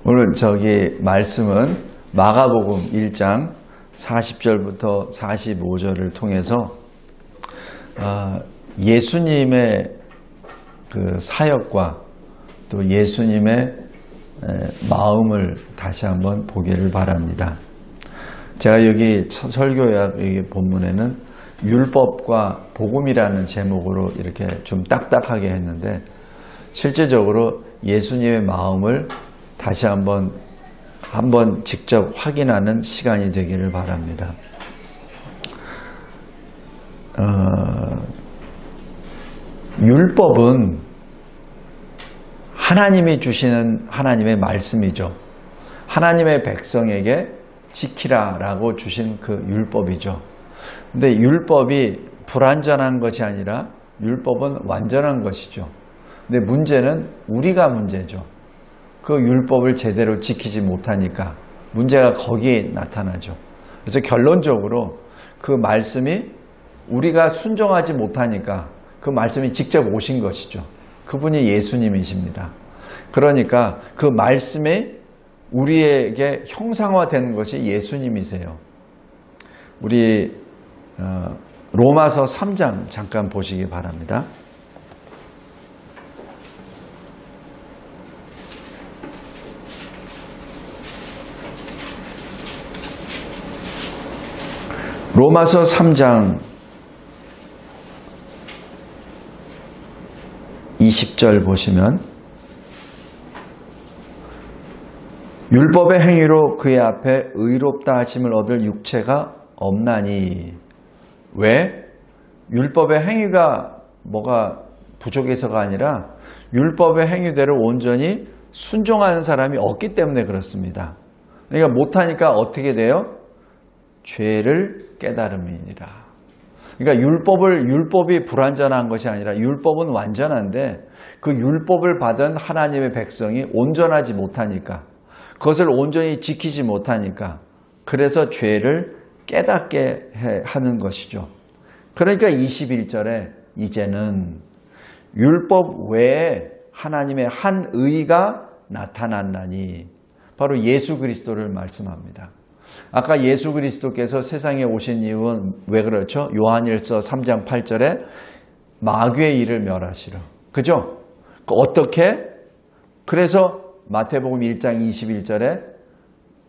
오늘 말씀은 마가복음 1장 40절부터 45절을 통해서 예수님의 그 사역과 또 예수님의 마음을 다시 한번 보기를 바랍니다. 제가 여기 설교약 여기 본문에는 율법과 복음이라는 제목으로 이렇게 좀 딱딱하게 했는데, 실제적으로 예수님의 마음을 다시 한번 직접 확인하는 시간이 되기를 바랍니다. 율법은 하나님이 주시는 하나님의 말씀이죠. 하나님의 백성에게 지키라라고 주신 그 율법이죠. 근데 율법이 불완전한 것이 아니라 율법은 완전한 것이죠. 근데 문제는 우리가 문제죠. 그 율법을 제대로 지키지 못하니까 문제가 거기에 나타나죠. 그래서 결론적으로 그 말씀이 우리가 순종하지 못하니까 그 말씀이 직접 오신 것이죠. 그분이 예수님이십니다. 그러니까 그 말씀이 우리에게 형상화되는 것이 예수님이세요. 우리 로마서 3장 잠깐 보시기 바랍니다. 로마서 3장 20절 보시면, 율법의 행위로 그의 앞에 의롭다 하심을 얻을 육체가 없나니. 왜? 율법의 행위가 뭐가 부족해서가 아니라 율법의 행위대로 온전히 순종하는 사람이 없기 때문에 그렇습니다. 그러니까 못하니까 어떻게 돼요? 죄를 깨달음이니라. 그러니까 율법이 불완전한 것이 아니라 율법은 완전한데, 그 율법을 받은 하나님의 백성이 온전하지 못하니까, 그것을 온전히 지키지 못하니까, 그래서 죄를 깨닫게 하는 것이죠. 그러니까 21절에 이제는 율법 외에 하나님의 한 의가 나타났나니, 바로 예수 그리스도를 말씀합니다. 아까 예수 그리스도께서 세상에 오신 이유는 왜 그렇죠? 요한일서 3장 8절에 마귀의 일을 멸하시러. 그죠? 어떻게? 그래서 마태복음 1장 21절에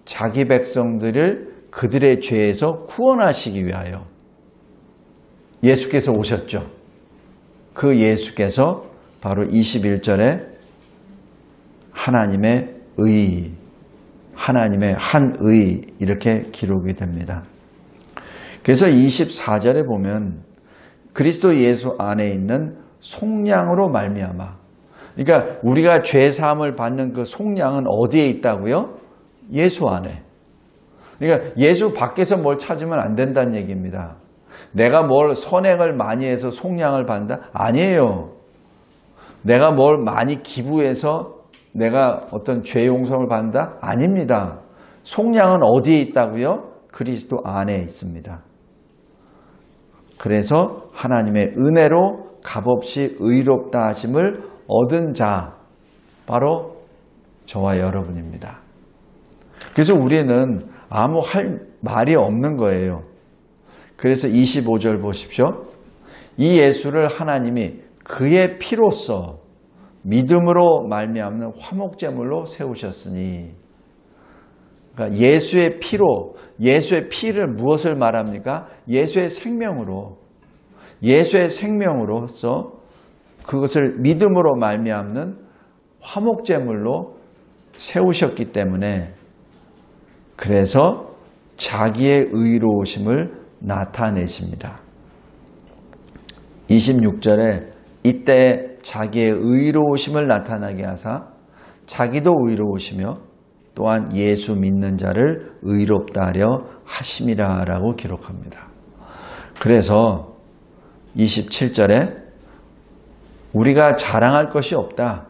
자기 백성들을 그들의 죄에서 구원하시기 위하여 예수께서 오셨죠. 그 예수께서 바로 21절에 하나님의 의, 하나님의 한 의, 이렇게 기록이 됩니다. 그래서 24절에 보면 그리스도 예수 안에 있는 속량으로 말미암아, 그러니까 우리가 죄 사함을 받는 그 속량은 어디에 있다고요? 예수 안에. 그러니까 예수 밖에서 뭘 찾으면 안 된다는 얘기입니다. 내가 뭘 선행을 많이 해서 속량을 받는다? 아니에요. 내가 뭘 많이 기부해서 내가 어떤 죄 용서를 받는다? 아닙니다. 속량은 어디에 있다고요? 그리스도 안에 있습니다. 그래서 하나님의 은혜로 값없이 의롭다 하심을 얻은 자, 바로 저와 여러분입니다. 그래서 우리는 아무 할 말이 없는 거예요. 그래서 25절 보십시오. 이 예수를 하나님이 그의 피로써 믿음으로 말미암는 화목제물로 세우셨으니. 그러니까 예수의 피로, 예수의 피를 무엇을 말합니까? 예수의 생명으로서 그것을 믿음으로 말미암는 화목제물로 세우셨기 때문에, 그래서 자기의 의로우심을 나타내십니다. 26절에 이때 자기의 의로우심을 나타나게 하사 자기도 의로우시며 또한 예수 믿는 자를 의롭다 하려 하심이라 라고 기록합니다. 그래서 27절에 우리가 자랑할 것이 없다.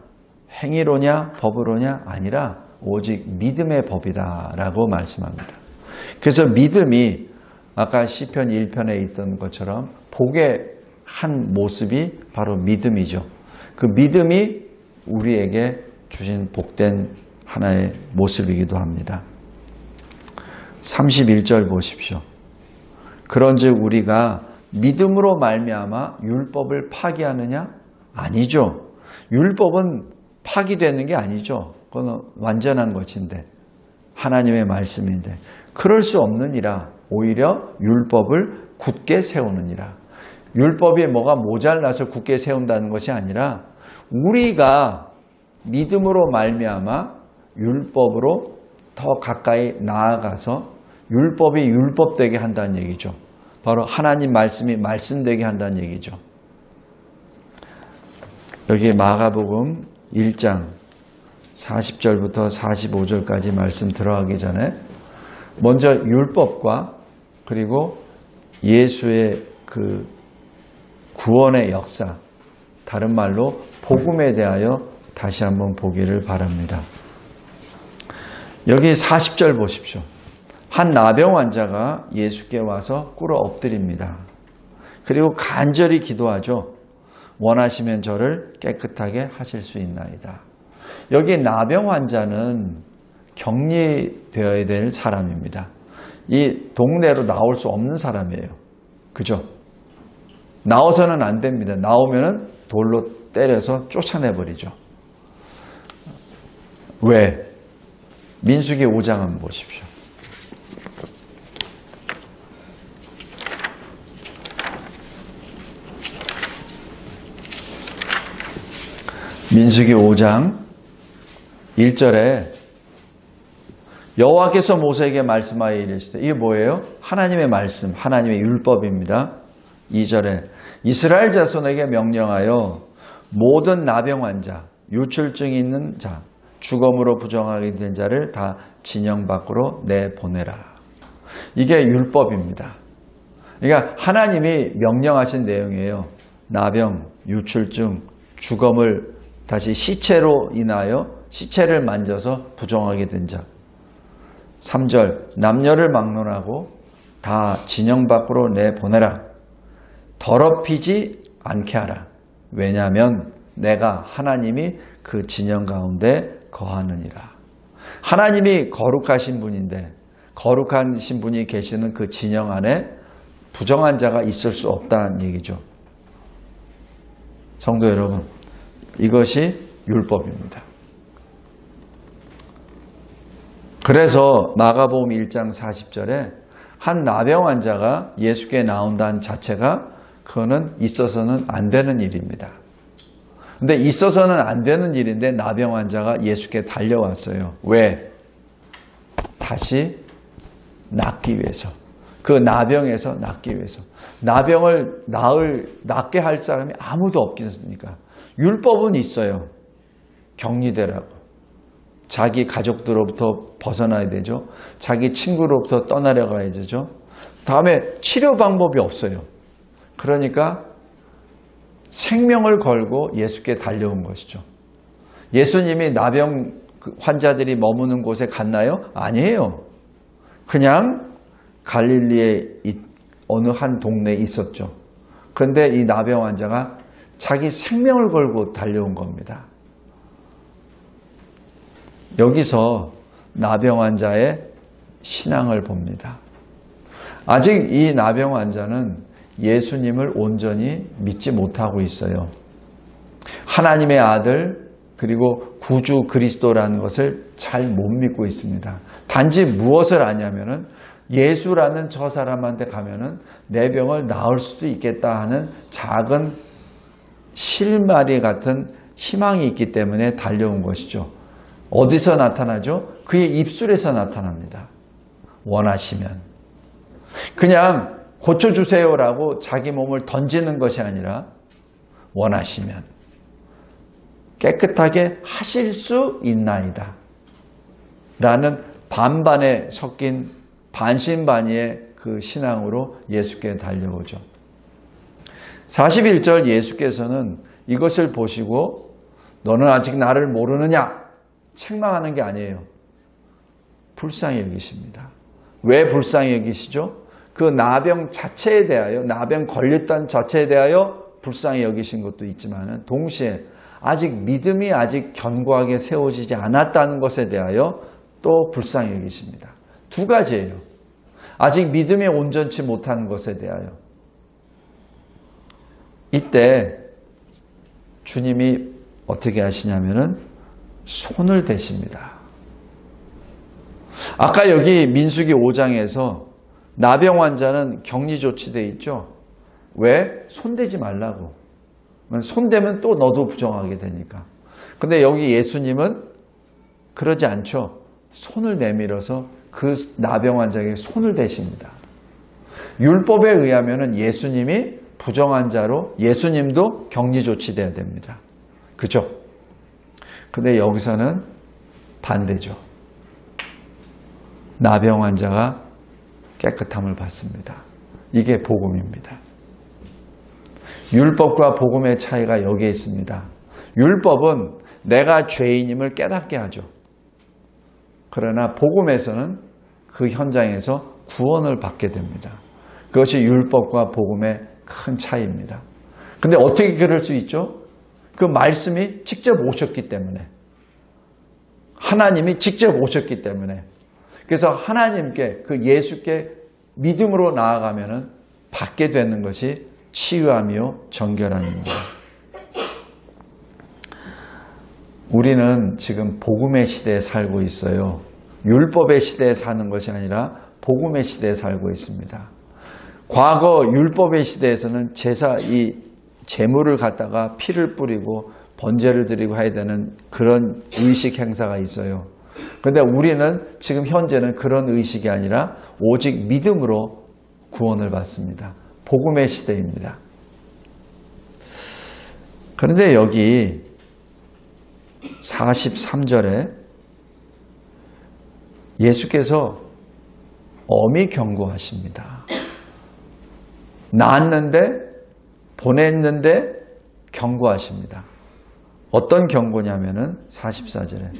행위로냐 법으로냐 아니라 오직 믿음의 법이다 라고 말씀합니다. 그래서 믿음이 아까 시편 1편에 있던 것처럼 복의 한 모습이 바로 믿음이죠. 그 믿음이 우리에게 주신 복된 하나의 모습이기도 합니다. 31절 보십시오. 그런즉 우리가 믿음으로 말미암아 율법을 파기하느냐? 아니죠. 율법은 파기되는 게 아니죠. 그건 완전한 것인데, 하나님의 말씀인데, 그럴 수 없느니라. 오히려 율법을 굳게 세우느니라. 율법이 뭐가 모자라서 굳게 세운다는 것이 아니라 우리가 믿음으로 말미암아 율법으로 더 가까이 나아가서 율법이 율법되게 한다는 얘기죠. 바로 하나님 말씀이 말씀되게 한다는 얘기죠. 여기 마가복음 1장 40절부터 45절까지 말씀 들어가기 전에 먼저 율법과 그리고 예수의 그 구원의 역사, 다른 말로 복음에 대하여 다시 한번 보기를 바랍니다. 여기 40절 보십시오. 한 나병 환자가 예수께 와서 꿇어 엎드립니다. 그리고 간절히 기도하죠. 원하시면 저를 깨끗하게 하실 수 있나이다. 여기 나병 환자는 격리되어야 될 사람입니다. 이 동네로 나올 수 없는 사람이에요. 그죠? 나와서는 안 됩니다. 나오면은 돌로 때려서 쫓아내버리죠. 왜? 민수기 5장 한번 보십시오. 민수기 5장 1절에 여호와께서 모세에게 말씀하여 이르시되, 이게 뭐예요? 하나님의 말씀, 하나님의 율법입니다. 2절에 이스라엘 자손에게 명령하여 모든 나병 환자, 유출증이 있는 자, 죽음으로 부정하게 된 자를 다 진영 밖으로 내보내라. 이게 율법입니다. 그러니까 하나님이 명령하신 내용이에요. 나병, 유출증, 죽음을 다시 시체로 인하여 시체를 만져서 부정하게 된 자. 3절 남녀를 막론하고 다 진영 밖으로 내보내라. 더럽히지 않게 하라. 왜냐하면 내가 하나님이 그 진영 가운데 거하느니라. 하나님이 거룩하신 분인데 거룩하신 분이 계시는 그 진영 안에 부정한 자가 있을 수 없다는 얘기죠. 성도 여러분, 이것이 율법입니다. 그래서 마가복음 1장 40절에 한 나병 환자가 예수께 나온다는 자체가 그거는 있어서는 안 되는 일입니다. 근데 있어서는 안 되는 일인데 나병 환자가 예수께 달려왔어요. 왜? 다시 낫기 위해서. 그 나병에서 낫기 위해서. 나병을 낫게 할 사람이 아무도 없겠습니까? 율법은 있어요. 격리되라고. 자기 가족들로부터 벗어나야 되죠. 자기 친구로부터 떠나려가야 되죠. 다음에 치료 방법이 없어요. 그러니까 생명을 걸고 예수께 달려온 것이죠. 예수님이 나병 환자들이 머무는 곳에 갔나요? 아니에요. 그냥 갈릴리의 어느 한 동네에 있었죠. 그런데 이 나병 환자가 자기 생명을 걸고 달려온 겁니다. 여기서 나병 환자의 신앙을 봅니다. 아직 이 나병 환자는 예수님을 온전히 믿지 못하고 있어요. 하나님의 아들 그리고 구주 그리스도라는 것을 잘 못 믿고 있습니다. 단지 무엇을 아냐면은 예수라는 저 사람한테 가면은 내 병을 나을 수도 있겠다 하는 작은 실마리 같은 희망이 있기 때문에 달려온 것이죠. 어디서 나타나죠? 그의 입술에서 나타납니다. 원하시면. 그냥 고쳐주세요라고 자기 몸을 던지는 것이 아니라 원하시면 깨끗하게 하실 수 있나이다 라는 반반에 섞인 반신반의의 그 신앙으로 예수께 달려오죠. 41절 예수께서는 이것을 보시고 너는 아직 나를 모르느냐? 책망하는 게 아니에요. 불쌍히 여기십니다. 왜 불쌍히 여기시죠? 그 나병 자체에 대하여, 나병 걸렸다는 자체에 대하여 불쌍히 여기신 것도 있지만 동시에 아직 믿음이 아직 견고하게 세워지지 않았다는 것에 대하여 또 불쌍히 여기십니다. 두 가지예요. 아직 믿음이 온전치 못한 것에 대하여. 이때 주님이 어떻게 하시냐면은 손을 대십니다. 아까 여기 민수기 5장에서 나병 환자는 격리 조치되어 있죠. 왜? 손대지 말라고. 손대면 또 너도 부정하게 되니까. 근데 여기 예수님은 그러지 않죠. 손을 내밀어서 그 나병 환자에게 손을 대십니다. 율법에 의하면 예수님이 부정한 자로 예수님도 격리 조치돼야 됩니다. 그죠? 근데 여기서는 반대죠. 나병 환자가 깨끗함을 받습니다. 이게 복음입니다. 율법과 복음의 차이가 여기에 있습니다. 율법은 내가 죄인임을 깨닫게 하죠. 그러나 복음에서는 그 현장에서 구원을 받게 됩니다. 그것이 율법과 복음의 큰 차이입니다. 근데 어떻게 그럴 수 있죠? 그 말씀이 직접 오셨기 때문에. 하나님이 직접 오셨기 때문에. 그래서 하나님께 그 예수께 믿음으로 나아가면 받게 되는 것이 치유하며 정결함입니다. 우리는 지금 복음의 시대에 살고 있어요. 율법의 시대에 사는 것이 아니라 복음의 시대에 살고 있습니다. 과거 율법의 시대에서는 이 제물을 갖다가 피를 뿌리고 번제를 드리고 해야 되는 그런 의식 행사가 있어요. 그런데 우리는 지금 현재는 그런 의식이 아니라 오직 믿음으로 구원을 받습니다. 복음의 시대입니다. 그런데 여기 43절에 예수께서 엄히 경고하십니다. 낳았는데 보냈는데 경고하십니다. 어떤 경고냐면은 44절에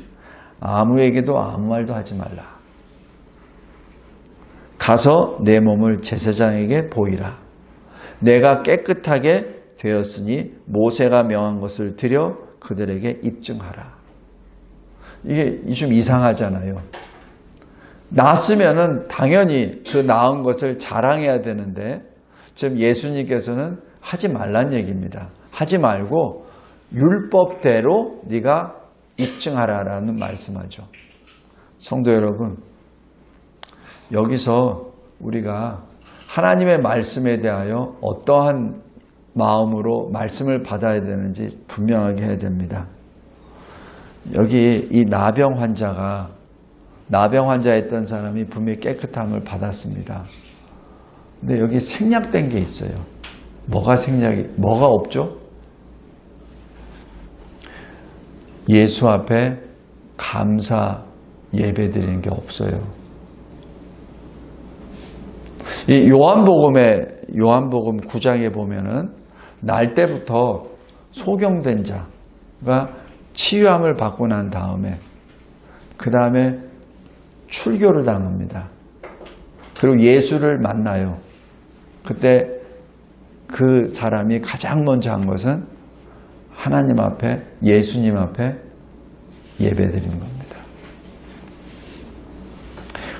아무에게도 아무 말도 하지 말라. 가서 내 몸을 제사장에게 보이라. 내가 깨끗하게 되었으니 모세가 명한 것을 드려 그들에게 입증하라. 이게 좀 이상하잖아요. 낳았으면은 당연히 그 낳은 것을 자랑해야 되는데 지금 예수님께서는 하지 말란 얘기입니다. 하지 말고 율법대로 네가 입증하라라는 말씀하죠. 성도 여러분, 여기서 우리가 하나님의 말씀에 대하여 어떠한 마음으로 말씀을 받아야 되는지 분명하게 해야 됩니다. 여기 이 나병 환자였던 사람이 분명히 깨끗함을 받았습니다. 근데 여기 생략된 게 있어요. 뭐가 없죠? 예수 앞에 감사 예배 드리는 게 없어요. 이 요한복음 9장에 보면은 날 때부터 소경된 자가 치유함을 받고 난 다음에 그 다음에 출교를 당합니다. 그리고 예수를 만나요. 그때 그 사람이 가장 먼저 한 것은 하나님 앞에, 예수님 앞에 예배드린 겁니다.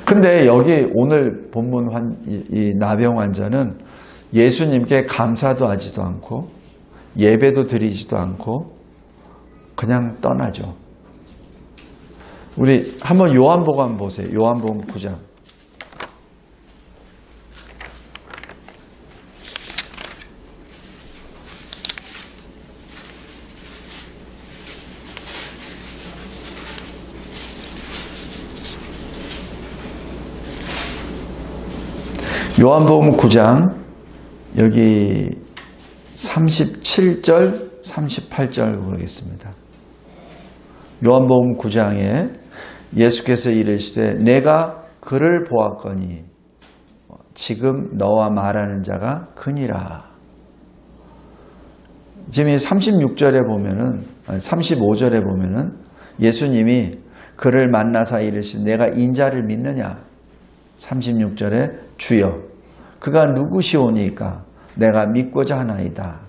근데 여기 오늘 본문 이 나병 환자는 예수님께 감사도 하지도 않고 예배도 드리지도 않고 그냥 떠나죠. 우리 한번 요한복음 한번 보세요. 요한복음 9장. 요한복음 9장 여기 37절 38절 보겠습니다. 요한복음 9장에 예수께서 이르시되 내가 그를 보았거니 지금 너와 말하는 자가 그니라. 지금 36절에 보면은 35절에 보면은 예수님이 그를 만나사 이르시되 내가 인자를 믿느냐. 36절에 주여 그가 누구시오니까 내가 믿고자 하나이다.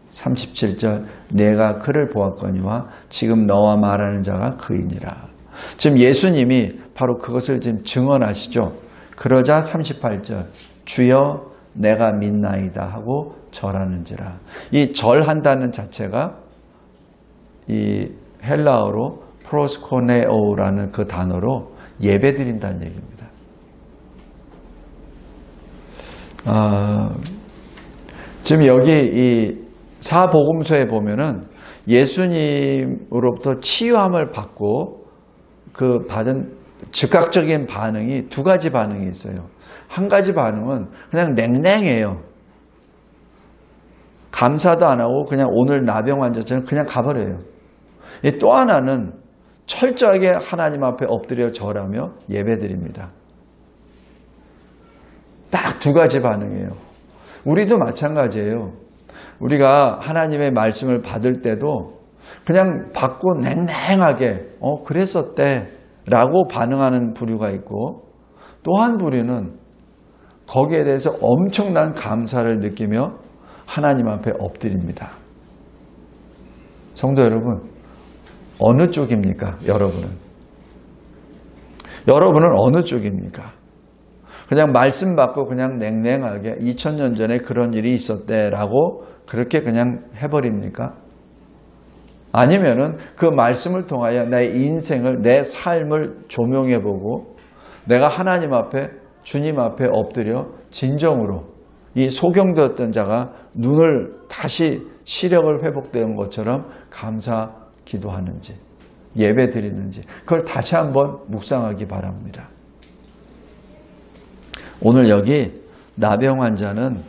37절 내가 그를 보았거니와 지금 너와 말하는 자가 그이니라. 지금 예수님이 바로 그것을 지금 증언하시죠. 그러자 38절 주여 내가 믿나이다 하고 절하는지라. 이 절한다는 자체가 이 헬라어로 프로스코네오라는 그 단어로 예배드린다는 얘기입니다. 지금 여기 이 사복음서에 보면은 예수님으로부터 치유함을 받고 그 받은 즉각적인 반응이 두 가지 반응이 있어요. 한 가지 반응은 그냥 냉랭해요. 감사도 안 하고 그냥 오늘 나병 환자처럼 그냥 가버려요. 또 하나는 철저하게 하나님 앞에 엎드려 절하며 예배드립니다. 딱 두 가지 반응이에요. 우리도 마찬가지예요. 우리가 하나님의 말씀을 받을 때도 그냥 받고 냉랭하게 그랬었대 라고 반응하는 부류가 있고, 또 한 부류는 거기에 대해서 엄청난 감사를 느끼며 하나님 앞에 엎드립니다. 성도 여러분, 어느 쪽입니까? 여러분은 어느 쪽입니까? 그냥 말씀 받고 그냥 냉랭하게 2000년 전에 그런 일이 있었대 라고 그렇게 그냥 해버립니까? 아니면은 그 말씀을 통하여 내 인생을, 내 삶을 조명해보고 내가 하나님 앞에, 주님 앞에 엎드려 진정으로 이 소경되었던 자가 눈을 다시 시력을 회복되는 것처럼 감사 기도하는지, 예배 드리는지, 그걸 다시 한번 묵상하기 바랍니다. 오늘 여기 나병 환자는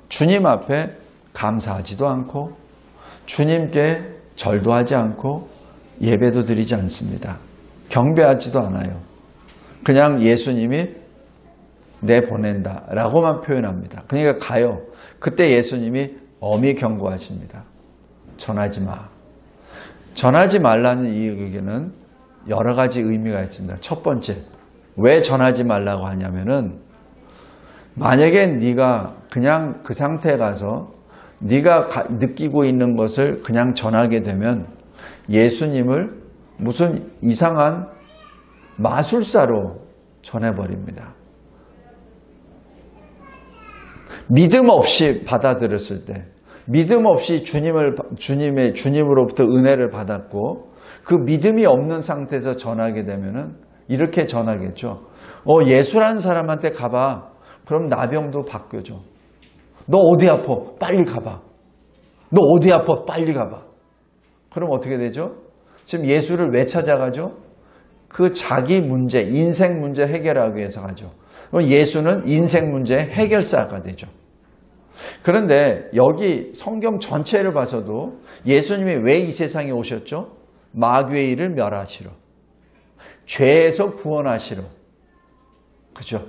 주님 앞에 감사하지도 않고 주님께 절도 하지 않고 예배도 드리지 않습니다. 경배하지도 않아요. 그냥 예수님이 내보낸다 라고만 표현합니다. 그러니까 가요. 그때 예수님이 엄히 경고하십니다. 전하지 마. 전하지 말라는 이 얘기는 여러 가지 의미가 있습니다. 첫 번째, 왜 전하지 말라고 하냐면은 만약에 네가 그냥 그 상태에 가서 네가 느끼고 있는 것을 그냥 전하게 되면 예수님을 무슨 이상한 마술사로 전해버립니다. 믿음 없이 받아들였을 때, 믿음 없이 주님으로부터 은혜를 받았고 그 믿음이 없는 상태에서 전하게 되면은 이렇게 전하겠죠. 예수라는 사람한테 가봐. 그럼 나병도 바뀌어져. 너 어디 아파? 빨리 가봐. 너 어디 아파? 빨리 가봐. 그럼 어떻게 되죠? 지금 예수를 왜 찾아가죠? 그 자기 문제, 인생 문제 해결하기 위해서 가죠. 예수는 인생 문제 해결사가 되죠. 그런데 여기 성경 전체를 봐서도 예수님이 왜 이 세상에 오셨죠? 마귀의 일을 멸하시러, 죄에서 구원하시러. 그죠?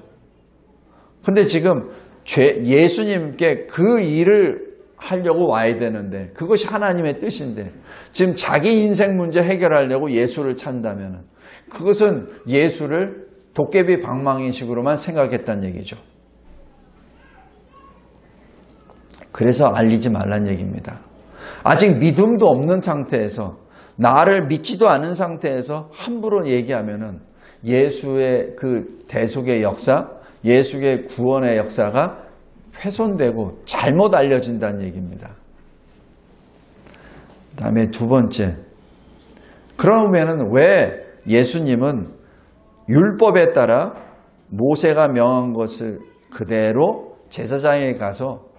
근데 지금 예수님께 그 일을 하려고 와야 되는데, 그것이 하나님의 뜻인데 지금 자기 인생 문제 해결하려고 예수를 찾는다면 그것은 예수를 도깨비 방망이식으로만 생각했다는 얘기죠. 그래서 알리지 말란 얘기입니다. 아직 믿음도 없는 상태에서, 나를 믿지도 않은 상태에서 함부로 얘기하면은 예수의 그 대속의 역사, 예수의 구원의 역사가 훼손되고 잘못 알려진다는 얘기입니다. 그 다음에 두 번째, 그러면은 왜 예수님은 율법에 따라 모세가 명한 것을 그대로 제사장에게 가서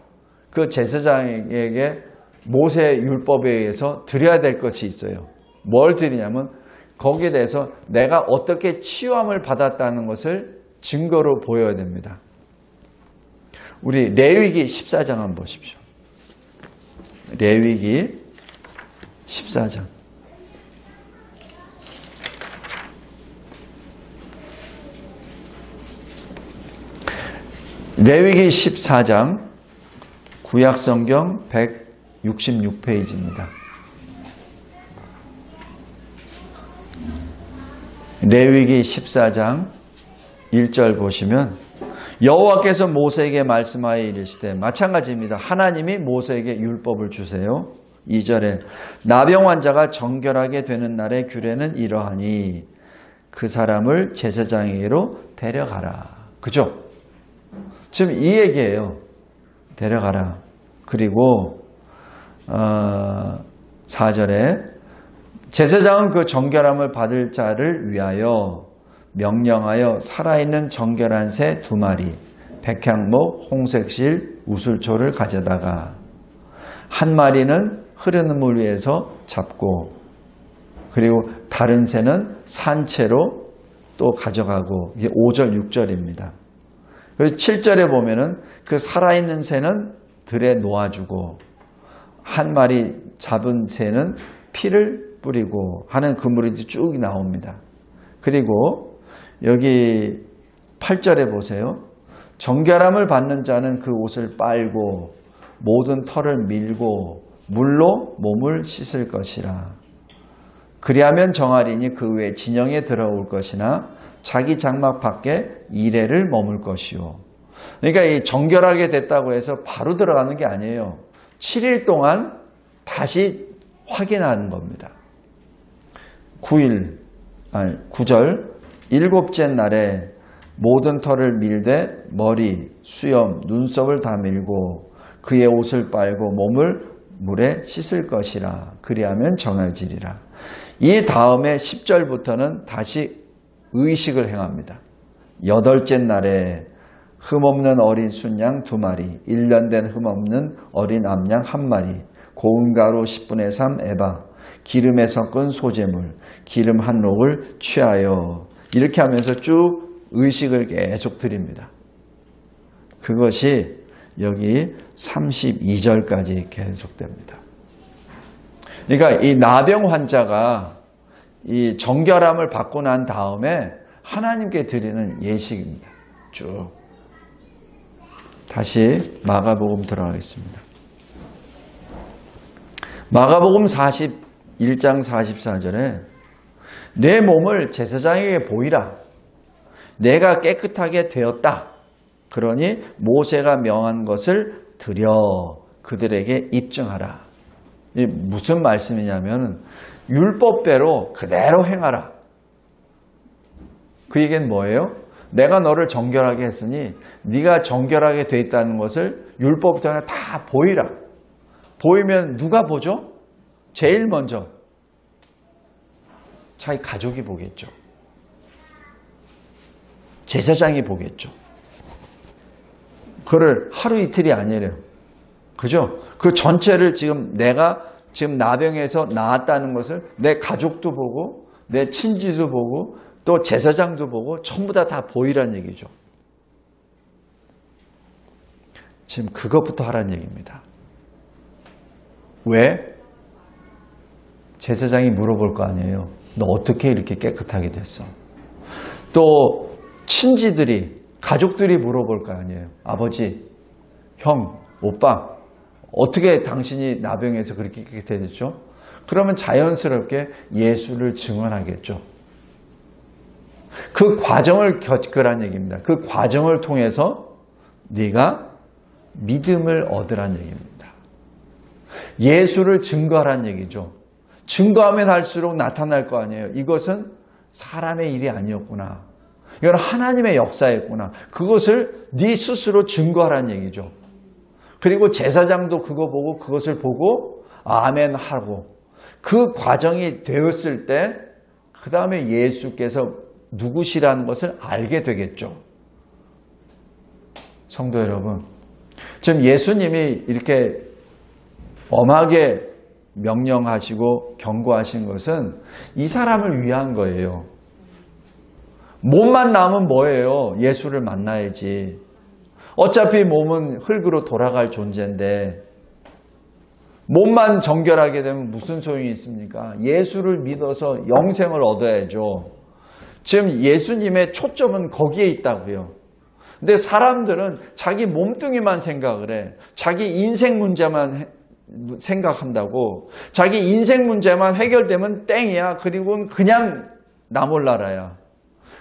그 제사장에게 모세 율법에 의해서 드려야 될 것이 있어요. 뭘 드리냐면 거기에 대해서 내가 어떻게 치유함을 받았다는 것을 증거로 보여야 됩니다. 우리 레위기 14장 한번 보십시오. 레위기 14장. 레위기 14장 구약성경 166페이지입니다. 레위기 14장 1절 보시면 여호와께서 모세에게 말씀하여 이르시되, 마찬가지입니다. 하나님이 모세에게 율법을 주세요. 2절에 나병 환자가 정결하게 되는 날의 규례는 이러하니 그 사람을 제사장에게로 데려가라. 그죠? 지금 이 얘기예요. 데려가라. 그리고 4절에 제사장은 그 정결함을 받을 자를 위하여 명령하여 살아있는 정결한 새 2마리, 백향목, 홍색실, 우슬초를 가져다가 한 마리는 흐르는 물 위에서 잡고, 그리고 다른 새는 산채로 또 가져가고, 이게 5절, 6절입니다. 그리고 7절에 보면은 그 살아있는 새는 들에 놓아주고, 한 마리 잡은 새는 피를 뿌리고 하는 그물이 쭉 나옵니다. 그리고 여기 8절에 보세요. 정결함을 받는 자는 그 옷을 빨고 모든 털을 밀고 물로 몸을 씻을 것이라. 그리하면 정하리니 그 후에 진영에 들어올 것이나 자기 장막 밖에 이레를 머물 것이요. 그러니까 이 정결하게 됐다고 해서 바로 들어가는 게 아니에요. 7일 동안 다시 확인하는 겁니다. 9절 일곱째 날에 모든 털을 밀되 머리, 수염, 눈썹을 다 밀고 그의 옷을 빨고 몸을 물에 씻을 것이라. 그리하면 정해지리라. 이 다음에 10절부터는 다시 의식을 행합니다. 8째 날에 흠없는 어린 순양 2마리, 1년 된 흠없는 어린 암양 1마리, 고운 가루 10분의 3 에바, 기름에 섞은 소재물, 기름 한 록을 취하여, 이렇게 하면서 쭉 의식을 계속 드립니다. 그것이 여기 32절까지 계속됩니다. 그러니까 이 나병 환자가 이 정결함을 받고 난 다음에 하나님께 드리는 예식입니다. 쭉. 다시 마가복음 들어가겠습니다. 마가복음 41장 44절에 내 몸을 제사장에게 보이라. 내가 깨끗하게 되었다. 그러니 모세가 명한 것을 드려 그들에게 입증하라. 이 무슨 말씀이냐면 율법대로 그대로 행하라. 그 얘기는 뭐예요? 내가 너를 정결하게 했으니 네가 정결하게 돼 있다는 것을 율법대로 다 보이라. 보이면 누가 보죠? 제일 먼저 자기 가족이 보겠죠. 제사장이 보겠죠. 그를 하루 이틀이 아니래요. 그죠? 그 전체를 지금 내가 지금 나병에서 나았다는 것을 내 가족도 보고 내 친지도 보고 또 제사장도 보고 전부 다 보이란 얘기죠. 지금 그것부터 하라는 얘기입니다. 왜? 제사장이 물어볼 거 아니에요. 너 어떻게 이렇게 깨끗하게 됐어? 또 친지들이, 가족들이 물어볼 거 아니에요. 아버지, 형, 오빠, 어떻게 당신이 나병에서 그렇게 깨끗해졌죠? 그러면 자연스럽게 예수를 증언하겠죠. 그 과정을 겪으란 얘기입니다. 그 과정을 통해서 네가 믿음을 얻으란 얘기입니다. 예수를 증거하란 얘기죠. 증거하면 할수록 나타날 거 아니에요. 이것은 사람의 일이 아니었구나. 이건 하나님의 역사였구나. 그것을 네 스스로 증거하란 얘기죠. 그리고 제사장도 그거 보고 그것을 보고 아멘 하고 그 과정이 되었을 때 그 다음에 예수께서 누구시라는 것을 알게 되겠죠. 성도 여러분, 지금 예수님이 이렇게 엄하게 명령하시고 경고하신 것은 이 사람을 위한 거예요. 몸만 남으면 뭐예요? 예수를 만나야지. 어차피 몸은 흙으로 돌아갈 존재인데 몸만 정결하게 되면 무슨 소용이 있습니까? 예수를 믿어서 영생을 얻어야죠. 지금 예수님의 초점은 거기에 있다고요. 근데 사람들은 자기 몸뚱이만 생각을 해. 자기 인생 문제만 생각한다고. 자기 인생 문제만 해결되면 땡이야. 그리고는 그냥 나 몰라라야.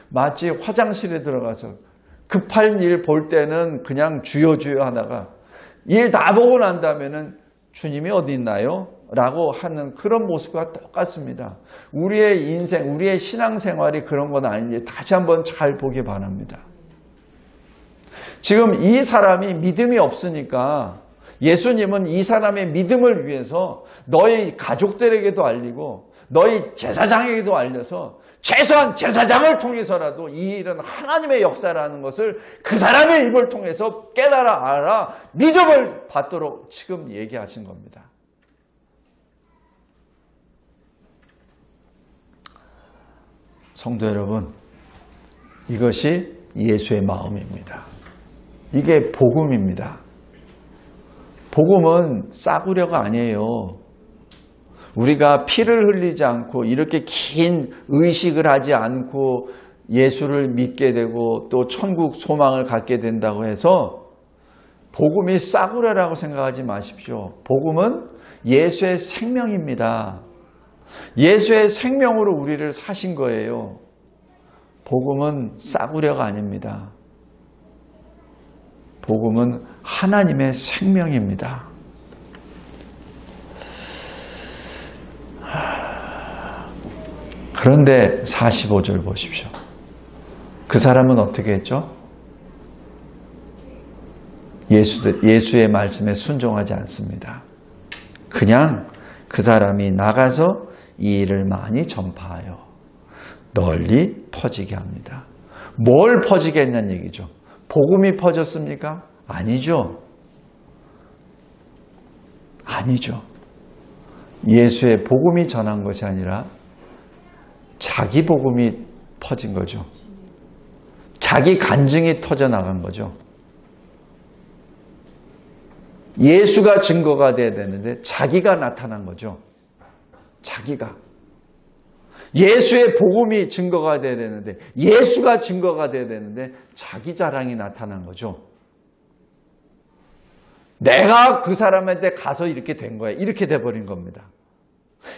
마치 화장실에 들어가서 급할 일 볼 때는 그냥 주여 하다가 일 다 보고 난 다음에는 주님이 어디 있나요? 라고 하는 그런 모습과 똑같습니다. 우리의 인생, 우리의 신앙생활이 그런 건 아닌지 다시 한번 잘 보기 바랍니다. 지금 이 사람이 믿음이 없으니까 예수님은 이 사람의 믿음을 위해서 너희 가족들에게도 알리고 너희 제사장에게도 알려서 최소한 제사장을 통해서라도 이 일은 하나님의 역사라는 것을 그 사람의 입을 통해서 깨달아 알아 믿음을 받도록 지금 얘기하신 겁니다. 성도 여러분, 이것이 예수의 마음입니다. 이게 복음입니다. 복음은 싸구려가 아니에요. 우리가 피를 흘리지 않고 이렇게 긴 의식을 하지 않고 예수를 믿게 되고 또 천국 소망을 갖게 된다고 해서 복음이 싸구려라고 생각하지 마십시오. 복음은 예수의 생명입니다. 예수의 생명으로 우리를 사신 거예요. 복음은 싸구려가 아닙니다. 복음은 하나님의 생명입니다. 그런데 45절 보십시오. 그 사람은 어떻게 했죠? 예수의 말씀에 순종하지 않습니다. 그냥 그 사람이 나가서 이 일을 많이 전파하여 널리 퍼지게 합니다. 뭘 퍼지게 했냐는 얘기죠. 복음이 퍼졌습니까? 아니죠. 아니죠. 예수의 복음이 전한 것이 아니라 자기 복음이 퍼진 거죠. 자기 간증이 터져나간 거죠. 예수가 증거가 돼야 되는데 자기가 나타난 거죠. 자기가. 예수의 복음이 증거가 돼야 되는데 예수가 증거가 돼야 되는데 자기 자랑이 나타난 거죠. 내가 그 사람한테 가서 이렇게 된 거야. 이렇게 돼버린 겁니다.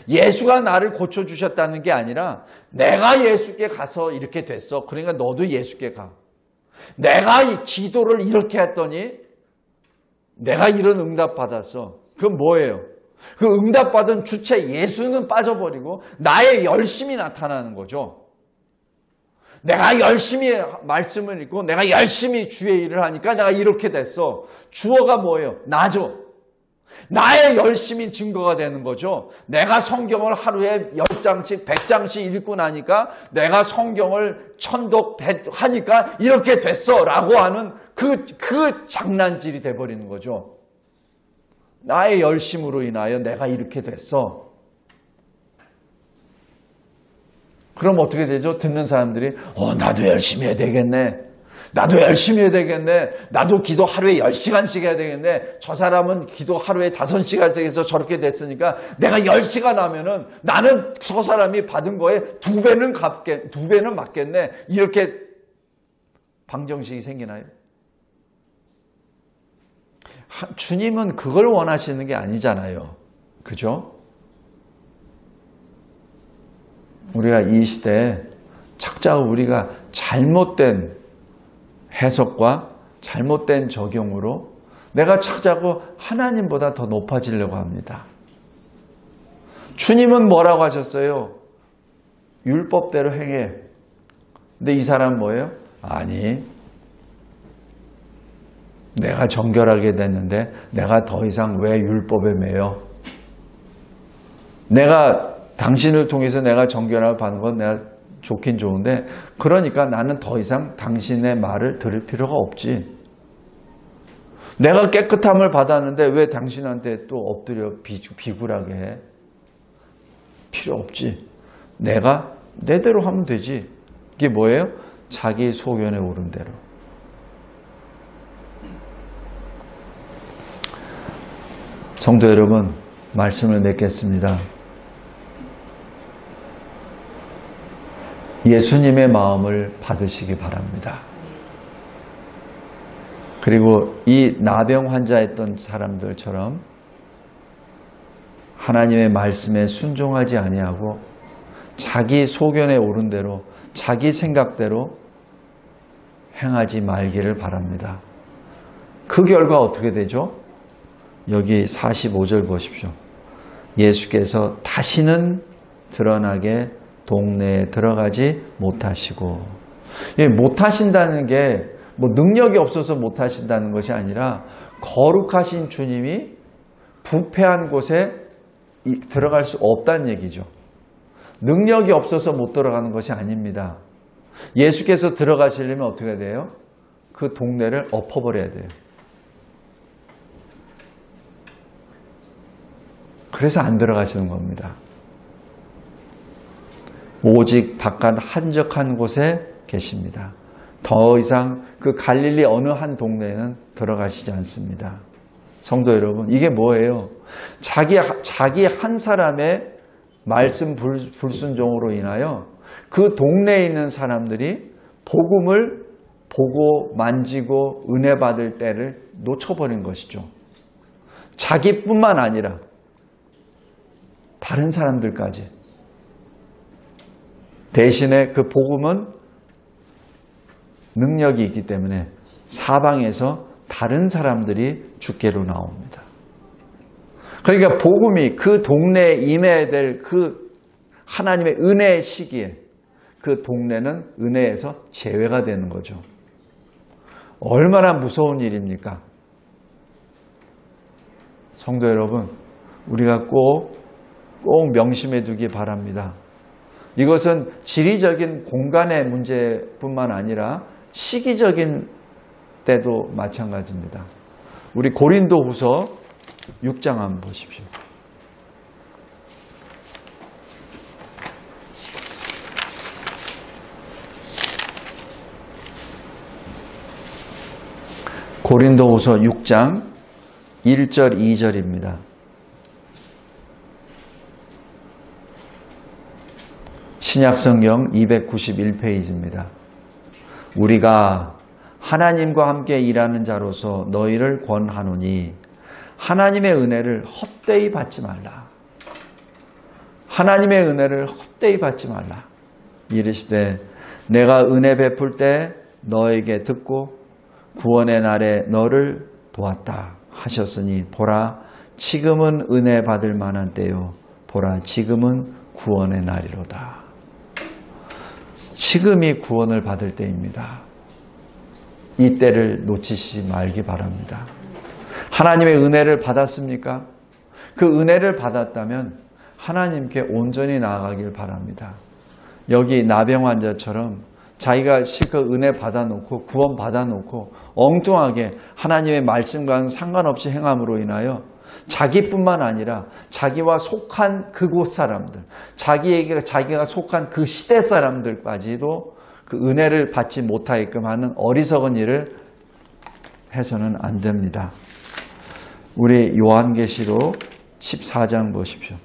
예수가 나를 고쳐주셨다는 게 아니라 내가 예수께 가서 이렇게 됐어. 그러니까 너도 예수께 가. 내가 이 기도를 이렇게 했더니 내가 이런 응답 받았어. 그건 뭐예요? 그 응답받은 주체 예수는 빠져버리고 나의 열심이 나타나는 거죠. 내가 열심히 말씀을 읽고 내가 열심히 주의 일을 하니까 내가 이렇게 됐어. 주어가 뭐예요? 나죠. 나의 열심이 증거가 되는 거죠. 내가 성경을 하루에 10장씩 100장씩 읽고 나니까 내가 성경을 천독 하니까 이렇게 됐어 라고 하는 그 장난질이 돼버리는 거죠. 나의 열심으로 인하여 내가 이렇게 됐어. 그럼 어떻게 되죠? 듣는 사람들이 나도 열심히 해야 되겠네. 나도 열심히 해야 되겠네. 나도 기도 하루에 10시간씩 해야 되겠네. 저 사람은 기도 하루에 5시간씩 해서 저렇게 됐으니까 내가 10시간 하면은 나는 저 사람이 받은 거에 2배는 맞겠네. 이렇게 방정식이 생기나요? 주님은 그걸 원하시는 게 아니잖아요. 그죠? 우리가 이 시대에 착자고 우리가 잘못된 해석과 잘못된 적용으로 내가 착자고 하나님보다 더 높아지려고 합니다. 주님은 뭐라고 하셨어요? 율법대로 행해. 근데 이 사람은 뭐예요? 아니, 내가 정결하게 됐는데 내가 더 이상 왜 율법에 매여? 내가 당신을 통해서 내가 정결함을 받는 건 내가 좋긴 좋은데 그러니까 나는 더 이상 당신의 말을 들을 필요가 없지. 내가 깨끗함을 받았는데 왜 당신한테 또 엎드려 비굴하게 해? 필요 없지. 내가 내대로 하면 되지. 이게 뭐예요? 자기 소견에 오른 대로. 성도 여러분, 말씀을 맺겠습니다. 예수님의 마음을 받으시기 바랍니다. 그리고 이 나병 환자였던 사람들처럼 하나님의 말씀에 순종하지 아니하고 자기 소견에 오른 대로 자기 생각대로 행하지 말기를 바랍니다. 그 결과 어떻게 되죠? 여기 45절 보십시오. 예수께서 다시는 드러나게 동네에 들어가지 못하시고, 못하신다는 게 뭐 능력이 없어서 못하신다는 것이 아니라 거룩하신 주님이 부패한 곳에 들어갈 수 없다는 얘기죠. 능력이 없어서 못 들어가는 것이 아닙니다. 예수께서 들어가시려면 어떻게 돼요? 그 동네를 엎어버려야 돼요. 그래서 안 들어가시는 겁니다. 오직 바깥 한적한 곳에 계십니다. 더 이상 그 갈릴리 어느 한 동네에는 들어가시지 않습니다. 성도 여러분, 이게 뭐예요? 자기 한 사람의 말씀 불순종으로 인하여 그 동네에 있는 사람들이 복음을 보고 만지고 은혜 받을 때를 놓쳐버린 것이죠. 자기뿐만 아니라 다른 사람들까지. 대신에 그 복음은 능력이 있기 때문에 사방에서 다른 사람들이 주께로 나옵니다. 그러니까 복음이 그 동네에 임해야 될 그 하나님의 은혜의 시기에 그 동네는 은혜에서 제외가 되는 거죠. 얼마나 무서운 일입니까? 성도 여러분, 우리가 꼭 명심해 두기 바랍니다. 이것은 지리적인 공간의 문제뿐만 아니라 시기적인 때도 마찬가지입니다. 우리 고린도후서 6장 한번 보십시오. 고린도후서 6장 1절 2절입니다. 신약성경 291페이지입니다. 우리가 하나님과 함께 일하는 자로서 너희를 권하노니 하나님의 은혜를 헛되이 받지 말라. 하나님의 은혜를 헛되이 받지 말라. 이르시되 내가 은혜 베풀 때 너에게 듣고 구원의 날에 너를 도왔다 하셨으니 보라 지금은 은혜 받을 만한 때요 보라 지금은 구원의 날이로다. 지금이 구원을 받을 때입니다. 이 때를 놓치지 말기 바랍니다. 하나님의 은혜를 받았습니까? 그 은혜를 받았다면 하나님께 온전히 나아가길 바랍니다. 여기 나병 환자처럼 자기가 실컷 은혜 받아놓고 구원 받아놓고 엉뚱하게 하나님의 말씀과는 상관없이 행함으로 인하여 자기뿐만 아니라 자기와 속한 그곳 사람들, 자기가 속한 그 시대 사람들까지도 그 은혜를 받지 못하게끔 하는 어리석은 일을 해서는 안 됩니다. 우리 요한계시록 14장 보십시오.